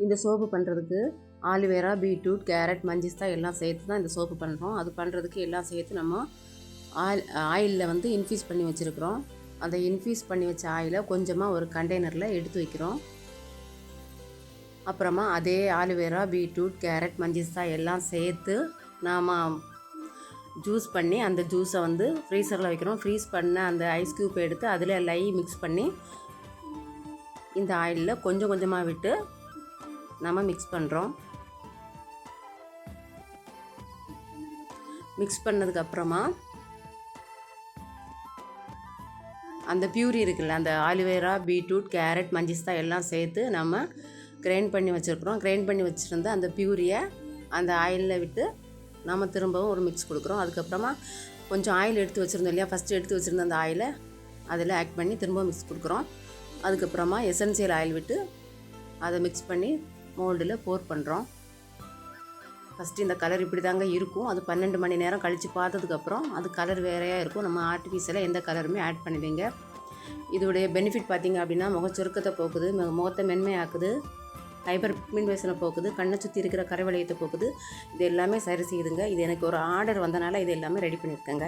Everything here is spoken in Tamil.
இந்த சோப்பு பண்ணுறதுக்கு ஆலிவேரா, பீட்ரூட், கேரட், மஞ்சிஸ்தா எல்லாம் சேர்த்து தான் இந்த சோப்பு பண்ணுறோம். அது பண்ணுறதுக்கு எல்லாம் சேர்த்து நம்ம ஆயிலில் வந்து இன்ஃப்யூஸ் பண்ணி வச்சுருக்குறோம். அந்த இன்ஃப்யூஸ் பண்ணி வச்ச ஆயிலை கொஞ்சமாக ஒரு கண்டெய்னரில் எடுத்து வைக்கிறோம். அப்புறமா அதே ஆலிவேரா, பீட்ரூட், கேரட், மஞ்சிஸ்தா எல்லாம் சேர்த்து நாம் ஜூஸ் பண்ணி அந்த ஜூஸை வந்து ஃப்ரீசரில் வைக்கிறோம். ஃப்ரீஸ் பண்ண அந்த ஐஸ் க்யூப் எடுத்து அதில் மிக்ஸ் பண்ணி இந்த ஆயிலில் கொஞ்சம் கொஞ்சமாக விட்டு நம்ம மிக்ஸ் பண்ணுறோம். மிக்ஸ் பண்ணதுக்கப்புறமா அந்த பியூரி இருக்குல்ல, அந்த ஆலிவேரா, பீட்ரூட், கேரட், மஞ்சிஸ்தா எல்லாம் சேர்த்து நம்ம கிரைண்ட் பண்ணி வச்சுருக்குறோம். கிரைண்ட் பண்ணி வச்சுருந்த அந்த பியூரியை அந்த ஆயிலில் விட்டு நம்ம திரும்பவும் ஒரு மிக்ஸ் கொடுக்குறோம். அதுக்கப்புறமா கொஞ்சம் ஆயில் எடுத்து வச்சுருந்தோம் இல்லையா, ஃபஸ்ட்டு எடுத்து வச்சுருந்த அந்த ஆயிலை அதில் ஆட் பண்ணி திரும்பவும் மிக்ஸ் கொடுக்குறோம். அதுக்கப்புறமா எசென்சியல் ஆயில் விட்டு அதை மிக்ஸ் பண்ணி மோல்டில் போர் பண்ணுறோம். ஃபஸ்ட்டு இந்த கலர் இப்படி தாங்க இருக்கும். அது 12 மணி நேரம் கழித்து பார்த்ததுக்கப்புறம் அது கலர் வேறையாக இருக்கும். நம்ம ஆர்டிஃபிஷியலாக எந்த கலருமே ஆட் பண்ணிடுங்க. இதோடைய பெனிஃபிட் பார்த்திங்க அப்படின்னா முகச்சுருக்கத்தை போக்குது, முகத்தை மென்மையாக்குது, ஹைப்பர் பிக்மெண்டேஷனை போக்குது, கண்ணை சுற்றி இருக்கிற கரைவளையத்தை போக்குது. இது எல்லாமே சரி செய்யுதுங்க. இது எனக்கு ஒரு ஆர்டர் வந்தனால இது எல்லாமே ரெடி பண்ணியிருக்கேங்க.